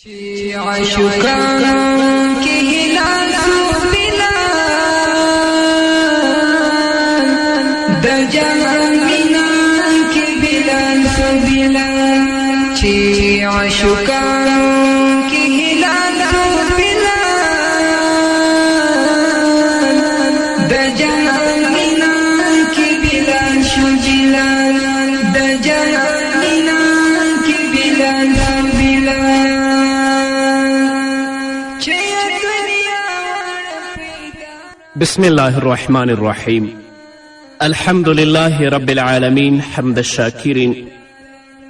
عاشقان کی هلال بلال د جهان مینان کی بلال بلال چی عاشقان کی هلال بلال د جهان مینان کی بلال شو بلال د جهان مینان کی بلال بلال بسم الله الرحمن الرحيم الحمد لله رب العالمين حمد الشاكرين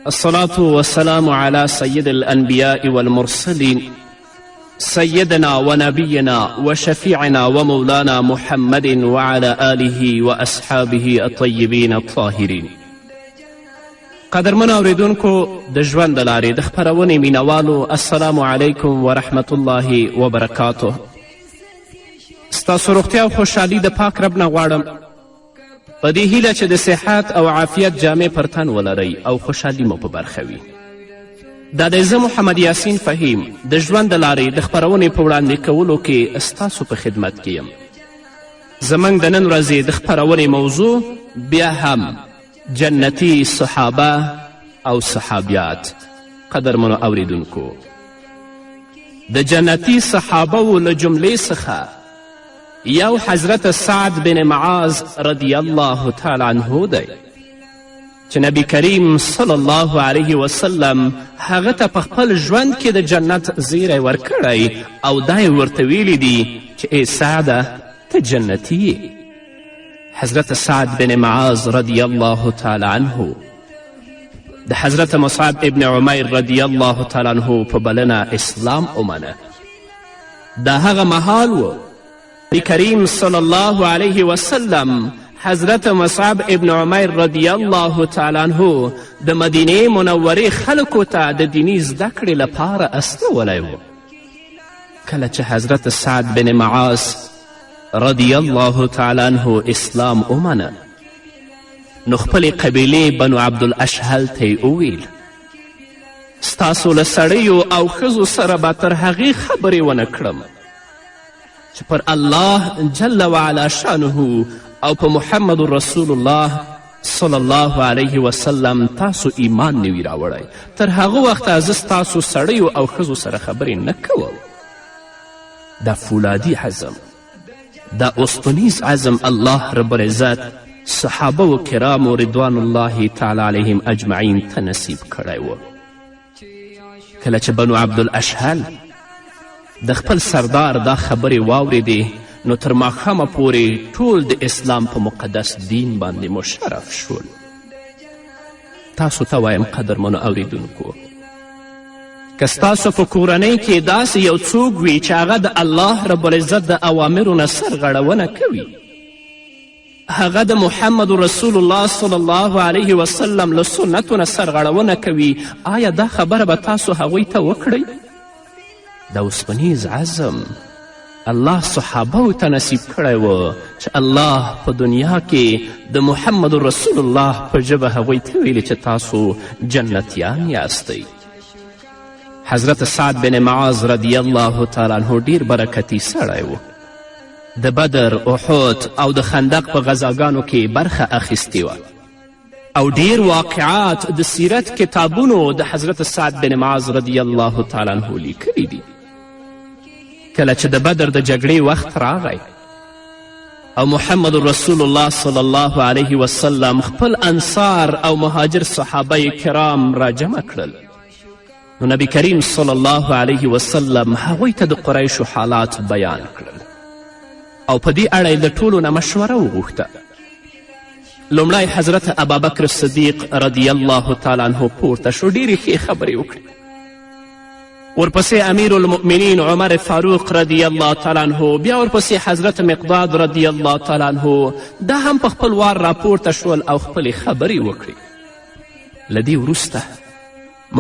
الصلاة والسلام على سيد الأنبياء والمرسلين سيدنا ونبينا وشفيعنا ومولانا محمد وعلى آله وأصحابه الطيبين الطاهرين قدرمن اوریدونکو د ژوند د لارې د خپرونې مینوالو السلام علیکم ورحمة الله وبرکاته. ستاسو روغتیا او خوشحالي د پاک رب نه غواړم په دې هیله چې د صحت او عافیت جامې پر تن ولرئ او خوشحالي مو په برخه وي. دا دی زه محمد یاسین فهیم د ژوند د لارې د خپرونې په وړاندې کولو کې ستاسو په خدمت کې یم. زموږ د نن ورځې د خپرونې موضوع بیا هم جنتی صحابه او صحابیات. قدرمنو اوریدونکو، د جنتی صحابهو له جملې څخه یو حضرت سعد بن معاذ رضی الله تعالی عنه دی چې نبی کریم صلی الله علیه وسلم هغه ته په خپل ژوند کې د جنت زیری ورکړی او دا یې ورته ویلی دي چې ای سعده ته جنتي یې. حضرت سعد بن معاذ رضی الله تعالی عنه د حضرت مصعب ابن عمیر رضی الله تعالی عنه په بلنه اسلام ومنه. دا هغه مهال و نبی کریم صلی الله علیه وسلم حضرت مصعب ابن عمیر رضی الله تعالی عنه د مدینې منورې خلکو ته د دیني زده کړې لپاره استولی و. کله چې حضرت سعد بن معاذ رضی الله تعالی عنه اسلام ومنه نو خپلې قبیلې بنو عبدالاشهل ته یې وویل ستاسو له سړیو او ښځو سره به تر هغې خبرې ونه کړم چې پر الله جل وعلا شانه او په محمد رسول الله صلی الله علیه وسلم تاسو ایمان نوي راوړی. تر هغه وخته زه ستاسو سړیو او ښځو سره خبرې نه کوم. دا فولادي عزم، دا اوسپنیز عزم الله رب العزت صحابه و کرامو رضوان الله تعالی علیهم اجمعین ته نصیب کړی و. کله چې بنو عبدالاشهل د خپل سردار دا خبرې واورېدې نو تر ماښامه پورې ټول د اسلام په مقدس دین باندې مشرف شول. تاسو ته وایم قدرمنو اوریدونکو، که ستاسو په کورنۍ کې داسې یو څوک وي چې هغه د الله رب العزت د اوامرو نه سرغړونه کوي، هغه د محمد رسول الله صلی الله علیه وسلم له سنتو نه سرغړونه کوي، آیا دا خبره به تاسو هغوی ته وکړئ؟ دا اوسپنیز عزم الله صحابهو ته نصیب کړی و چې الله په دنیا کې د محمد رسول الله په ژبه هغوی ته ویلي چې تاسو جنتیان یاستئ. حضرت سعد بن معاذ رضی الله تعالی عنه ډیر برکتي سړی و. د بدر، احد او د خندق په غذاګانو کې برخه اخیستې وه او ډیر واقعات د سیرت کتابونو د حضرت سعد بن معاذ رضی الله تعالی عنه لیکلي دي. کله چې د بدر د جګړې وخت راغی او محمد رسول الله صلی الله علیه وسلم خپل انصار او مهاجر صحابه کرام را جمع کړل نو نبی کریم صلی الله علیه وسلم هغوی ته د قریشو حالات بیان کړل او په دې اړه یې د ټولو نه مشوره وغوښته. لومړی حضرت ابابکر صدیق رضی الله تعالی عنه پورته شو، ډیرې ښې خبرې وکړې. ورپسې امیر المؤمنین عمر فاروق رضی الله تعالی عنه، بیا ورپسې حضرت مقداد رضی الله تعالی عنه، دا هم په خپل وار راپورته شول او خپلې خبرې وکړې. له دې وروسته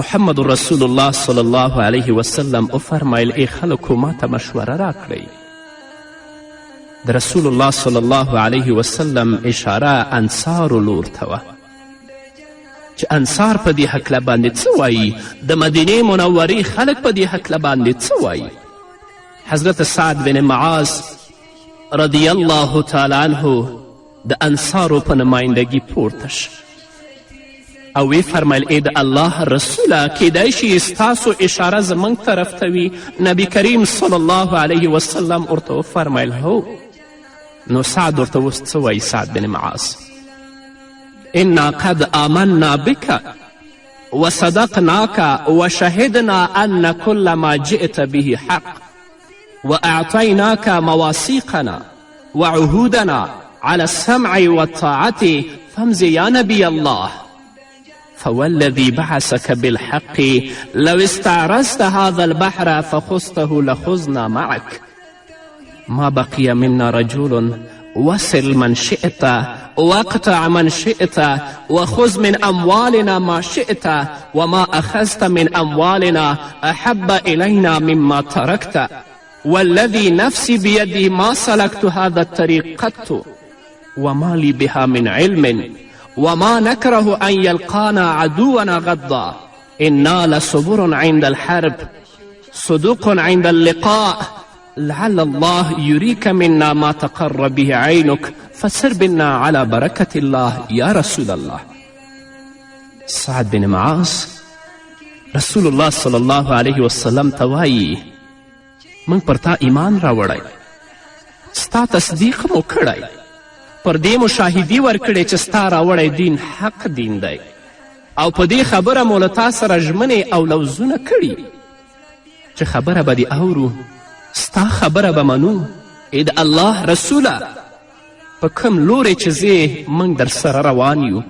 محمد رسول الله صلی الله علیه وسلم وفرمیل ای خلکو ما ته مشوره راکړئ. د رسول الله صلی الله علیه وسلم اشاره انصارو لور ته وه چې انصار په دې هکله باندې څه وایي، د مدینې منورې خلک په دې هکله باندې څه وایي. حضرت سعد بن معاذ رضی الله تعالی عنه د انصارو په نمایندګي پورته شه او وی فرمیل ای د الله رسوله کیدای شي ستاسو اشاره زموږ طرف ته وي. نبی کریم صلی الله علیه وسلم ورته وفرمیل هو. نو سعد ورته اوس څه وایي؟ سعد بن معاذ انا قد آمنا بك وصدقناك وشهدنا ان كل ما جئت به حق واعطيناك مواثيقنا وعهودنا على السمع والطاعة فامض يا نبي الله فوالذي بعثك بالحق لو استعرضت هذا البحر فخذته لخذنا معك ما بقي منا رجل وصل من شئت واقطع من شئت وخذ من أموالنا ما شئت وما أخذت من أموالنا أحب إلينا مما تركت والذي نفسي بيده ما سلكت هذا الطريق قط وما لي بها من علم وما نكره أن يلقانا عدونا غدا إنا لصبر عند الحرب صدوق عند اللقاء لعل الله يريك منا ما تقر به عينك فسر بنا على بركة الله يا رسول الله. سعد بن معاذ رسول الله صلی الله علیه وسلم ته وایي موږ پر تا ایمان راوړی، ستا تصدیق مو کړی، پر دې مو شاهدي ورکړې چې ستا راوړی دین حق دین دی او په دې خبره مو له تا سره ژمنې او لوزونه کړي چې خبره به دې اورو، ستا خبره به منو. ای د الله رسوله په کوم لورې چې ځې موږ در سره روان یو،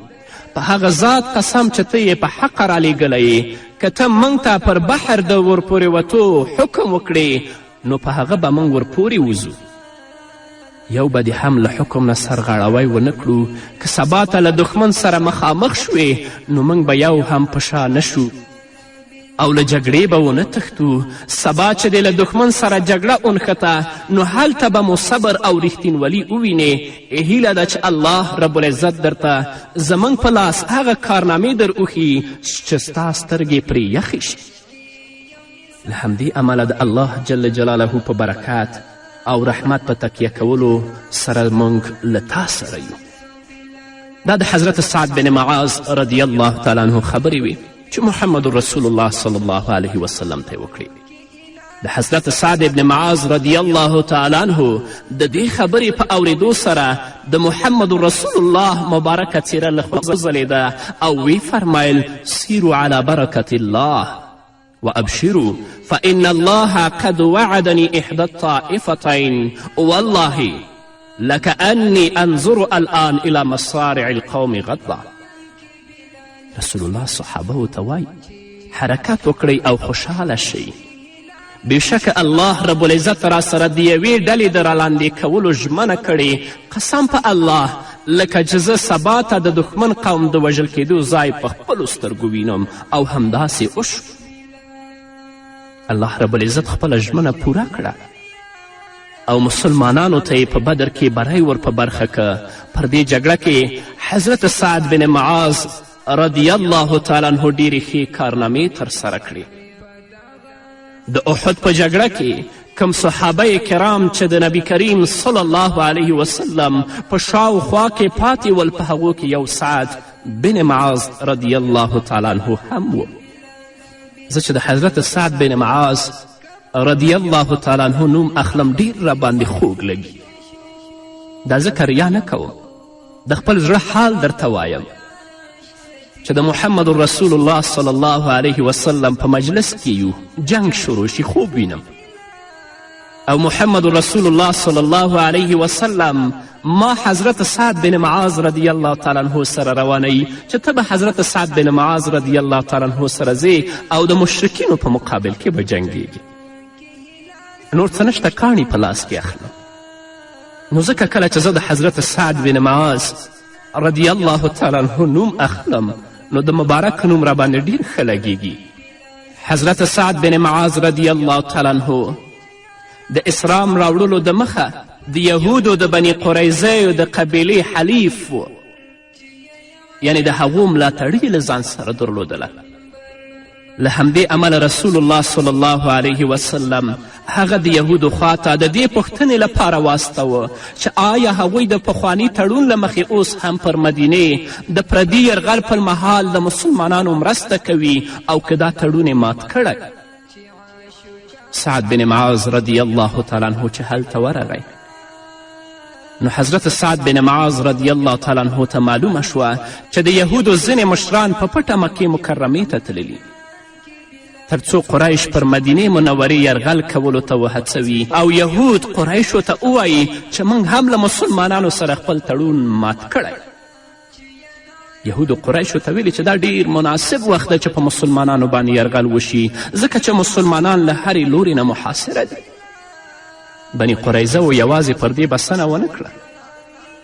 په هغه ذات قسم چې ته یې په حقه رالیږلی یې، که ته موږ ته پر بحر د ورپورې وتو حکم وکړې نو په هغه به موږ ورپورې وځو. یو به دې هم له حکم نه سرغړوی ونه کړو، که سبا ته له دښمن سره مخامخ شوې نو موږ به یو هم په شا نه شو او له جګړې به ونه تښتو. سبا چې دې له دښمن سره جګړه ونښته نو هلته به مو صبر او رښتینولي ووینې. هیله ده چې الله رب العزت درته زموږ په لاس هغه کارنامې در اوښي چې ستا سترګې پرې یخې شي. له همدې امله د الله جل جلاله په برکات او رحمت په تکیه کولو سره موږ له تا سره یو. دا د حضرت سعد بن معاذ رضی الله تعالی عنه خبرې وې چې محمد رسول الله صلی الله علیه وسلم ته یې وکړې. د حضرت سعد بن معاذ رضی الله تعالی عنه د دې خبرې په اورېدو سره د محمد رسول الله مبارکه څیره له خوښ وځلېده او وی فرمایل سیروا علی برکة الله وابشروا فإن الله قد وعدني إحدى الطائفتين والله لكأني أنظر الآن إلى مصارع القوم غدا. رسول الله صحابه ته وایي حرکت وکړئ او خوشحاله شئ، بېشکه الله رب العزت را سره د یوې ډلې د رالاندې کولو ژمنه کړې. قسم په الله لکه چې زه سبا ته د دښمن قوم د وژل کېدو ځای په خپلو سترګو وینم او همداسې وشو. الله رب العزت خپله ژمنه پوره کړه او مسلمانانو ته یې په بدر کې بری ور په برخه که. پر دې جګړه کې حضرت سعد بن معاذ رضی الله تعالی عنه ډیرې ښې کارنامې ترسره کړې. د احد په جګړه کې کم صحابه کرام چې د نبی کریم صلی الله علیه وسلم په شاوخوا کې پاتې ول، په هغو کې یو سعد بن معاذ رضی الله تعالی عنه هم و. زه چې د حضرت سعد بن معاذ رضی الله تعالی عنه نوم اخلم ډیر را باندې خوږ لګي. دا زه ریا نه کوم، د خپل زړه حال درته وایم چې د محمد رسول الله صلی الله علیه وسلم په مجلس کې یو، جنگ شروع شي خوب وینم او محمد رسول الله صلی الله علیه وسلم ما حضرت سعد بن معاذ رضی الله تعالی عنه سره روانوي چې ته به حضرت سعد بن معاذ رضی الله تعالی عنه سره ځې او د مشرکینو په مقابل کې به جنګیږي. نور څه نشته، کاڼي په لاس کې اخلم. نو ځکه کله چې زه د حضرت سعد بن معاذ رضی الله تعالی عنه نوم اخلم نو د مبارک نوم را باندې ډیر ښه لګیږي. حضرت سعد بن معاذ رضی الله تعالی عنه د اسلام راوړلو د مخه د یهودو د بني قریظه د قبیلې حلیف و یعنی د هغو ملاتړي له ځان سره درلودله. له همدې امله رسول الله صلی الله علیه وسلم هغه د یهودو خواته د دې پوښتنې لپاره واستوه چې آیا هغوی د پخواني تړون له مخې اوس هم پر مدینې د پردي یرغل پر مهال د مسلمانانو مرسته کوي او که دا تړون یې مات کړی. سعد بن معاذ رضی الله تعالی عنه چې هلته ورغی نو حضرت سعد بن معاذ رضی الله تعالی عنه ته معلومه شوه چې د یهودو ځینې مشران په پټه مکې مکرمې ته تللي تر څو قریش پر مدینې منورې یرغل کولو ته وهڅوي او یهود قریشو ته ووایي چې موږ هم له مسلمانانو سره خپل تړون مات کړی. یهودو قریشو ته ویلي چې دا ډیر مناسب وخت ده چې په مسلمانانو باندې یرغل وشي ځکه چې مسلمانان له هرې لورې نه محاصره دي. بني قریظه و یوازې پر دې بسنه ونه کړه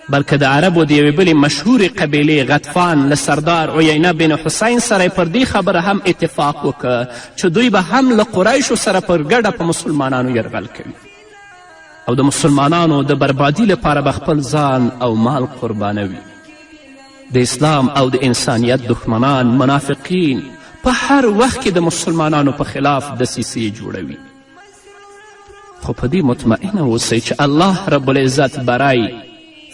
بلکې د عربو د یوې بلې مشهورې قبیلې غطفان له سردار عینه بن حسین سره پر دې خبره هم اتفاق وکړه چې دوی به هم له قریشو سره پر ګډه په مسلمانانو یرغل کوي او د مسلمانانو د بربادي لپاره به خپل ځان او مال قربانوي. د اسلام او د انسانیت دښمنان منافقین په هر وخت کې د مسلمانانو په خلاف دسیسې جوړوي. خو په دې مطمئنه اوسئ چې الله رب العزت برای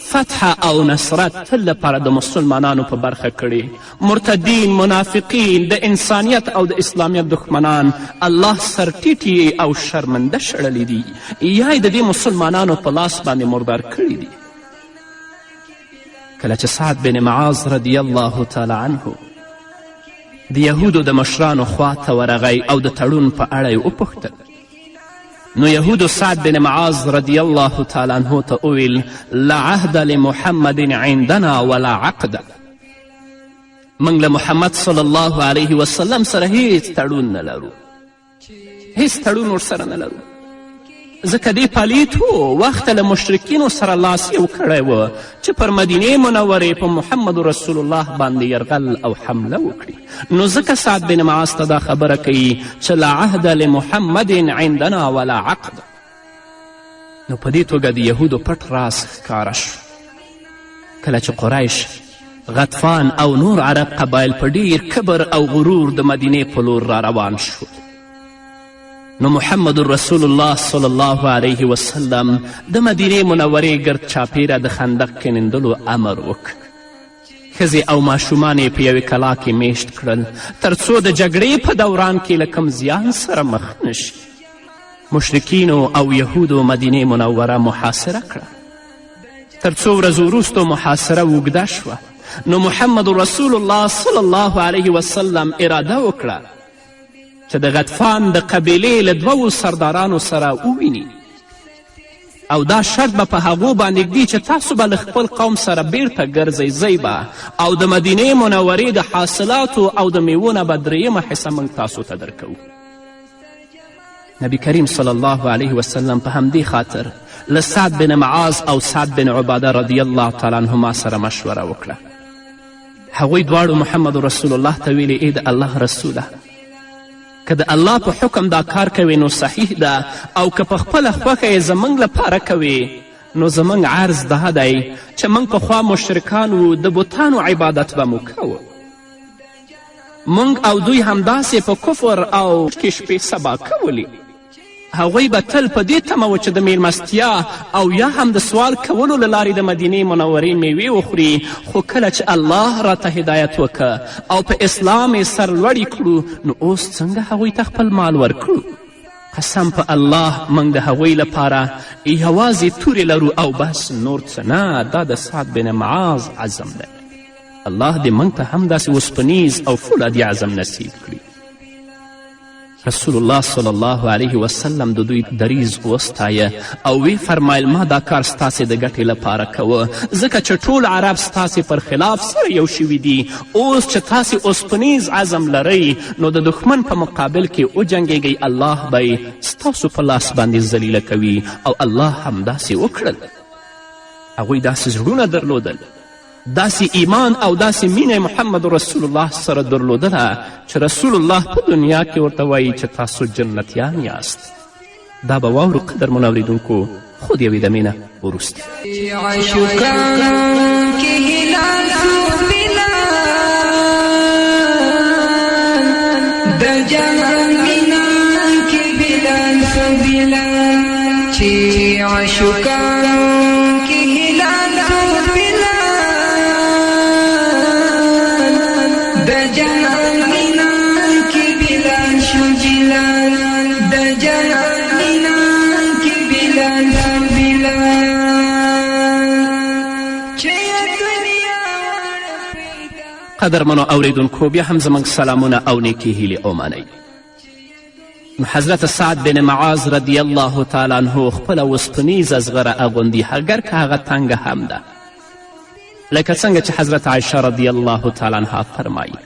فتح او نصرت تل لپاره د مسلمانانو په برخه کړي. مرتدین، منافقین، د انسانیت او د اسلامیت دښمنان الله سرټیټي او شرمنده شړلی دي یا یې د دې مسلمانانو په لاس باندې مردار کړي دي. کله چې سعد بن معاذ رضی الله تعالی عنه د یهودو د مشرانو خواته ورغی او د تړون په اړه یې وپوښتل نو یهودو سعد بن معاذ رضی الله تعالی عنه ته وویل لا عهد لمحمد عندنا ولا عقد. موږ له محمد صلی الله علیه وسلم سره هیڅ تړون نه لرو، هیڅ تړون ورسره نه لرو ځکه دې پالیت و وخته له مشرکینو سره لاس یو کړی و چې پر مدینې منورې په محمد رسول الله باندې یرغل او حمله وکړي. نو ځکه سعد بن معاذ ته دا خبره کوي چې لا عهد لمحمد عندنا ولا عقد. نو په دې توګه د یهودو پټ راز ښکاره شو. کله چې قریش، غطفان او نور عرب قبایل په ډیر کبر او غرور د مدینې په لور را روان شو نو محمد رسول الله صلی الله علیه وسلم د مدینې منورې ګرد چاپیره د خندق کیندلو امر وکړ. ښځې او ماشومان یې په یوې کلا کې میشت کړل تر څو د جګړې په دوران کې له کم زیان سره مخ نشي. مشرکینو او یهودو مدینې منوره محاصره کړه. تر څو ورځو وروستو محاصره اوږده شوه نو محمد رسول الله صلی الله علیه وسلم اراده وکړه چې د غطفان د قبیلې له دوو سردارانو سره وویني او دا شرط به په هغو باندې ږدي چې تاسو به له خپل قوم سره بیرته ګرځئ ځئ به او د مدینې منورې د حاصلاتو او د میوو نه به درېیمه حصه موږ تاسو ته درکوو. نبی کریم صلی الله علیه وسلم په همدې خاطر له سعد بن معاذ او سعد بن عباده رضی الله تعالی عنهما سره مشوره وکړه. هغوی دواړو محمد رسول الله ته ویلې ای د الله رسوله که د الله په حکم دا کار کوي نو صحیح ده او که په خپله خوښه یې زموږ لپاره کوي نو زموږ عرض دا دی چې موږ پخوا مشرکان وو د بوتانو عبادت به مو کوو. موږ او دوی همداسې په کفر او کې شپې سبا کولې. هغوی به تل په دې تمه و چې د میلمستیا او یا هم د سوال کولو له لارې د مدینې منورې میوې وخوري. خو کله چې الله راته هدایت وکړه او په اسلام یې سرلوړي کړو نو اوس څنګه هغوی ته خپل مال ورکړو؟ قسم په الله موږ د هغوی لپاره یوازې تورې لرو او بس نور څه نه. دا د سعد بن معاذ عزم دی. الله دې موږ ته هم داسې اوسپنیز او فولادي عزم نصیب کړي. رسول الله صلی الله علیه وسلم د دوی دریز وستایه او وی فرمایل ما دا کار ستاسې د ګټې لپاره کوه ځکه چې ټول عرب ستاسې پر خلاف سره یو شوي دي. اوس چې تاسې اوسپنیز عزم لرئ نو د دښمن په مقابل کې وجنګیږئ الله به ستاسو په لاس باندې ذلیله کوي او الله همداسې وکړل. هغوی داسې زړونه درلودل، داسې ایمان او داسې مینه محمد رسول الله سره درلودله چې رسول الله په دنیا کې ورته وایي چې تاسو جنتیان یاست. دا به واورو قدرمنو اورېدونکو خو د یوې دمې نه وروسته. بلال چې عاشقانو کې هلال تور بلال د جنان مینا کې بلال شو جلال د جنان مینا کې بلال بلال چې دنیا قدرمنو اوریدونکو بیا هم زموږ سلامونه او نیکې هیلې ومنئ. حضرت سعد بن معاذ رضی الله تعالی عنه خپله اوسپنیزه زغره اغوندي اگر که هغه تنګه هم ده، لکه څنګه چې حضرت عایشه رضی الله تعالی عنها فرمایي.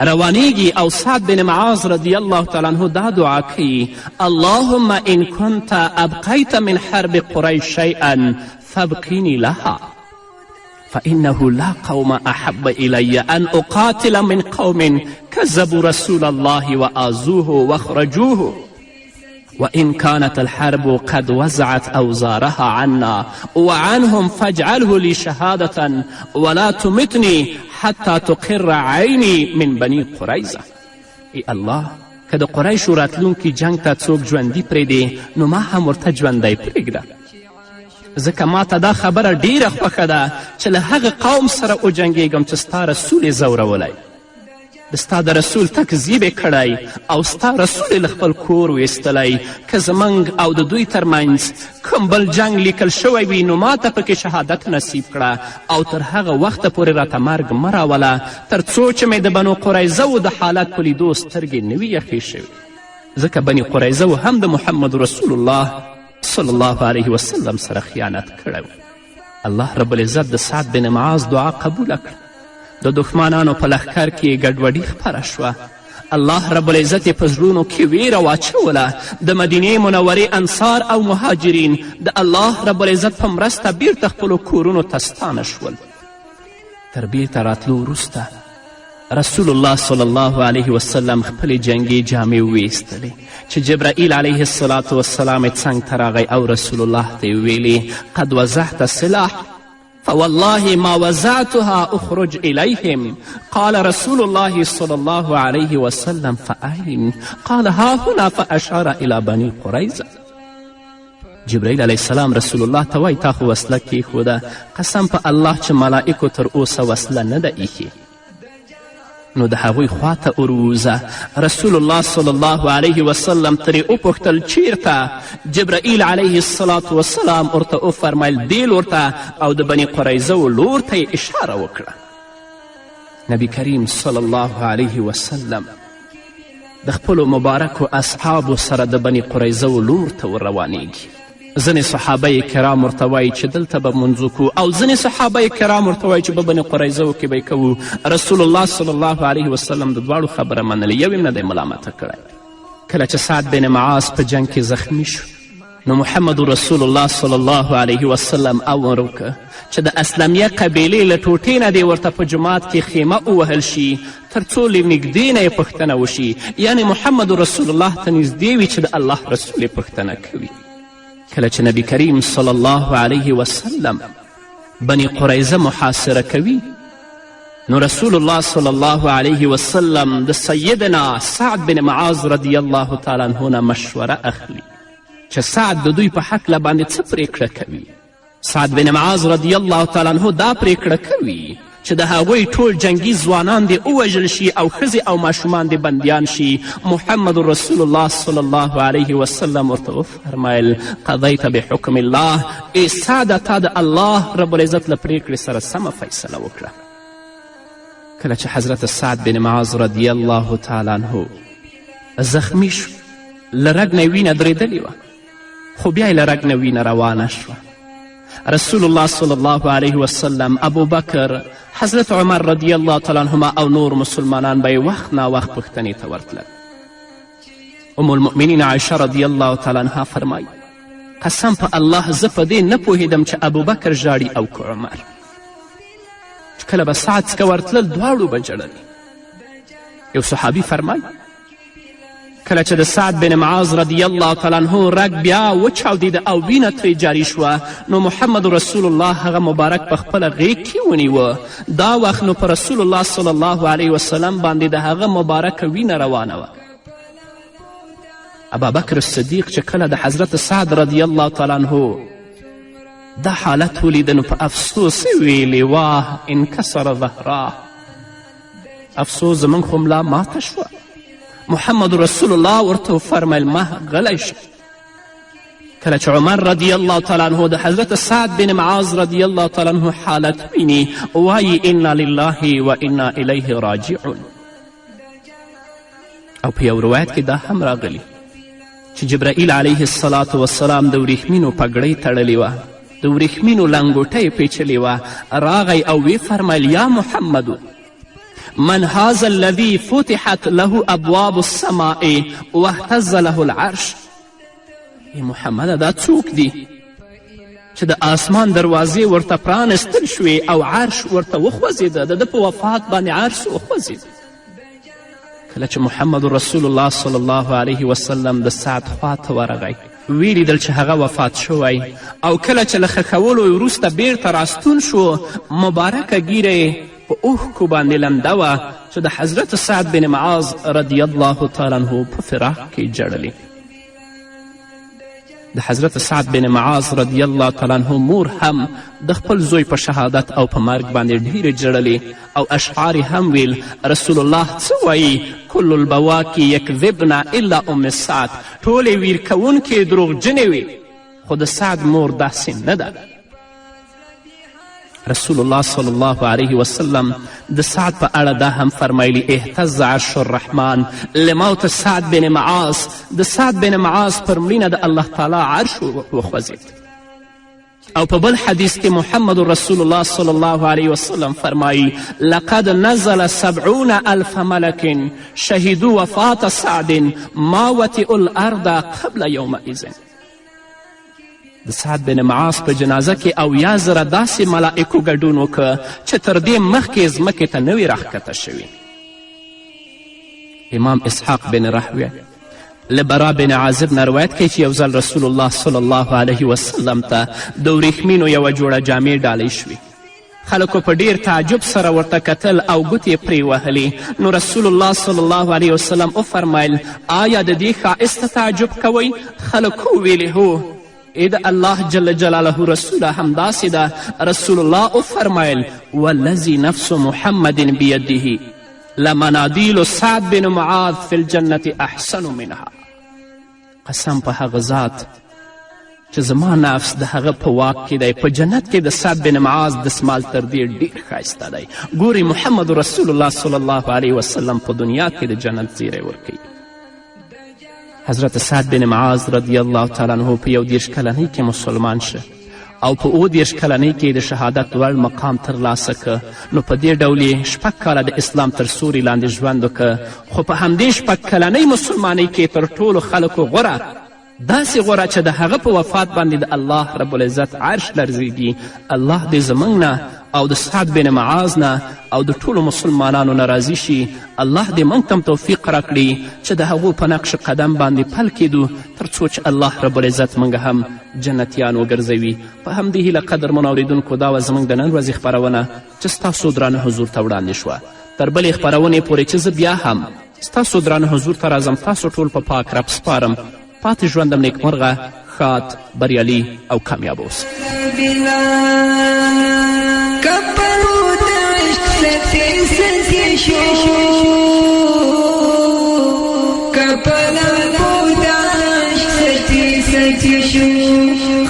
روانیږي او سعد بن معاذ رضی الله تعالی عنه دا دعا کوي: اللهم ان كنت ابقیت من حرب قریش شیئا فابقیني لها فإنه لا قوم أحب إلي أن أقاتل من قوم كذبوا رسول الله وآذوه واخرجوه وإن كانت الحرب قد وزعت أوزارها عنا وعنهم فاجعله لي شهادة ولا تمتني حتى تقر عيني من بني قريظة. ای الله، که د قریشو راتلونکي جنگ ته څوک ژوندي پرېږدي نو ما هم ورته ژوندی پرېږده، ځکه ما ته دا خبره ډیره خوښه ده چې له هغه قوم سره وجنګېږم چې ستا رسول یې ځورولی، د ستا د رسول تکذیب یې کړی او ستا رسول یې له خپل کور ویستلی. که زموږ او د دوی ترمنځ کوم بل جنگ لیکل شوی وي نو ما ته پکې شهادت نصیب کړه او تر هغه وخته پورې راته مرګ مه راوله تر څو چې مې د بنو قریظه د حالت په لیدو سترګې نه وي یخې شوي، ځکه بني قریظه هم د محمد رسول الله صلی الله علیه وسلم سره خیانت کړی. الله رب العزت د سعد بن معاذ دعا قبوله کړه. د دښمنانو په لښکر کې یې ګډوډي خپره شوه. الله رب العزت یې په زړونو کې ویره واچوله. د مدینې منورې انصار او مهاجرین د الله رب العزت په مرسته بیرته خپلو کورونو ته ستانه شول. تر بیرته راتلو وروسته رسول الله صلی الله علیه وسلم خپلې جنګي جامې وویستلې چې جبرائیل علیه الصلاة والسلام یې څنګ ته راغی او رسول الله ته یې ویلې: قد وضعت سلاح فوالله ما وزعتها اخرج إليهم. قال رسول الله صلى الله عليه وسلم: فأين؟ قال ها هنا، فأشار إلى بني قريظة. جبرائیل علیه السلام رسول الله ته وایي تا خو وسله کیښوده، قسم په الله چې ملائکو تر اوسه وسله نه ده ایښې. نو د هغوی خواته وروځه. رسول الله صلی الله علیه وسلم ترې وپوښتل چیرته؟ جبرائیل علیه الصلاة والسلام ورته وفرمیل دې لور ته او د بني قریظه لور ته یې اشاره وکړه. نبی کریم صلی الله علیه وسلم د خپلو مبارکو اصحابو سره د بني قریظه لور ته ورروانیږي. ځینې صحابه کرام ورته وایي چې دلته به منځ وکړو او ځینې صحابه کرام ورته وایي چې په بني قریظو کې به یې کوو. رسول الله صلی الله علیه وسلم د دواړو خبره منلې، یو یې نه دی ملامته کړی. کله چې سعد بن معاذ په جنگ کې زخمی شو نو محمد رسول الله صلی الله علیه وسلم امر وکړه چې د اسلمیه قبیلې له ټوټې نه دې ورته په جومات کې خیمه ووهل شي تر څو له نږدې نه یې پوښتنه وشي، یعنې محمد رسول الله ته نږدې وي چې د الله رسول یې پوښتنه کوي. کله چې نبی کریم صلی الله علیه وسلم بني قریظه محاصره کوي نو رسول الله صلی الله علیه وسلم د سیدنا سعد بن معاذ رضی الله تعالی عنه نه مشوره اخلي چې سعد د دوی په هکله باندې څه پریکړه کوي. سعد بن معاذ رضی الله تعالی عنه دا پریکړه کوي چې د هغوی ټول جنگي ځوانان دې ووژل شي او ښځې او ماشومان دې بندیان شي. محمد رسول الله صلی الله علیه وسلم ورته وفرمیل: قضیت بحکم الله. ای سعده، تا د الله رب العزت له پریکړې سره سمه فیصله وکړه. کله چې حضرت سعد بن معاذ رضی الله تعالی عنه زخمی شو، له رګ نه وینه درېدلې وه، خو بیا یې له رګ نه وینه روانه شوه. رسول الله صلی الله علیه وسلم، ابو بکر، حضرت عمر رضی الله تعالی عنهما او نور مسلمانان به یې وخت ناوخت پوښتنې ته ورتلل. ام المؤمنین عایشه رضی الله تعالی عنها فرمایي: قسم په الله زه په دې نه پوهېدم چې ابو بکر ژاړي او که عمر. چې کله به سعد څخه ورتلل دواړو به ژړل. یو صحابي فرمایي کله چې د سعد بن معاذ رضی الله تعالی عنه رګ بیا وچاودېده او وینه ترې جاري شوه نو محمد رسول الله هغه مبارک په خپله غیږ کې ونیوه. دا وخت نو په رسول الله صلی الله علیه وسلم باندې د هغه مبارکه وینه روانه وه. ابابکر صدیق چې کله د حضرت سعد رضی الله تعالی عنه دا حالت ولیده نو په افسوس ویلې واه انکسر ظهراه، افسوس زموږ خو ملا ماته شوه. محمد رسول الله ورته وفرمیل مه غلی شه. کله چې عمر رضی الله تعالی عنه د حضرت سعد بن معاذ رضی الله تعالی عنه حالت ویني وایي انا لله و انا الیه راجعون. او په یو روایت کې دا هم راغلی چې جبرائیل علیه الصلاة والسلام د وریښمینو پګړۍ تړلې وه، د وریښمینو لنګوټۍ پیچلې وه، راغی او وی فرمیل یا محمد من هذا الذي فتحت له ابواب السماء واهتز له العرش. ای محمده دا څوک دی چې د آسمان دروازې ورته پرانستل شوې او عرش ورته وخوځېده، د ده په وفات باندې عرش وخوځېد. کله چې محمد رسول الله صلی الله علیه وسلم د سعد خوا ته ورغی ویې لیدل چې هغه وفات شوی، او کله چې له ښخولو وروسته بیرته راستون شو مبارکه ږیره په اوښکو باندې لمده وه چې د حضرت سعد بن معاذ رضی الله تعالی عنه په فراق کې ژړلې. د حضرت سعد بن معاذ رضی الله تعالی عنه مور هم د خپل زوی په شهادت او په مرګ باندې ډیرې ژړلې او اشعار هم ویل رسول الله څه وایي کل البواکی یکذبن الا ام سعد، ټولې ویر کوونکې دروغجنې وي خو د سعد مور داسې نه ده. رسول الله صلی الله علیه وسلم د سعد په اړه دا هم فرمایلی اهتز عرش الرحمن لموت سعد بن معاذ، د سعد بن معاذ پر مړینه د الله تعالی عرش وخوځېد. او په بل حدیث کې محمد رسول الله صلی الله علیه وسلم فرمایي لقد نزل 70,000 ملک شهدوا وفات سعد ما وطئوا الارض قبل یومئذ. د سعد بن معاذ په جنازه کې 80,000 داسې ملائکو ګډون وکړه چې تر دې مخکې ځمکې ته نه وي راښکته شوي. امام اسحاق بن رحویه له برا بن عازب نه روایت کوي چې یو ځل رسول الله صلی الله علیه وسلم ته د وریښمینو یوه جوړه جامې ډالۍ شوې. خلکو په ډیر تعجب سره ورته کتل او ګوتې پرې وهلې. نو رسول الله صلی الله علیه وسلم وفرمیل آیا د دې ښایست تعجب کوئ؟ خلکو وویلې هو. ای د الله جل جلاله رسوله همداسې ده. رسول الله وفرمیل والذي نفس محمد بیده لمنادیل سعد بن معاذ فی الجنة احسن منها. قسم په هغه ذات چې زما نفس د هغه په واک کې دی، په جنت کې د سعد بن معاذ دسمال تر دې ډېر ښایسته دی. ګورې محمد رسول الله صلی الله علیه وسلم په دنیا کې د جنت زیری ورکوي. حضرت سعد بن معاذ رضی الله تعالی عنه په 21 کلنۍ کې مسلمان شه او په 29 کلنۍ کې د شهادت لوړ مقام ترلاسه که. نو په دې ډول یې 6 کاله د اسلام تر سوري لاندې ژوند وکړه. خو په همدې 6 کلنۍ مسلمانۍ کې تر ټولو خلکو غوره داسې غوره چې د هغه په وفات باندې د الله رب العزت عرش لرزیږي. الله دې زموږ نه او د سعد بن معاذ نه او د ټولو مسلمانانو نه راضي شي. الله دې موږ ته توفیق راکړي چې د هغو په نقش قدم باندې پل کېدو تر څو چې الله رب العزت موږ هم جنتیان وګرځوي. په همدې هیله قدرمنو اورېدونکو دا وه زموږ د نن ورځې خپرونه چې ستاسو درانه حضور ته وړاندې شوه. تر بلې خپرونې پورې چې زه بیا هم ستاسو درانه حضور ته راځم تاسو ټول په پاک رب سپارم. پاتې ژوندم نیکمرغه، ښاد، بریالي او کامیاب اوسئ.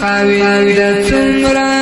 خاوند څومره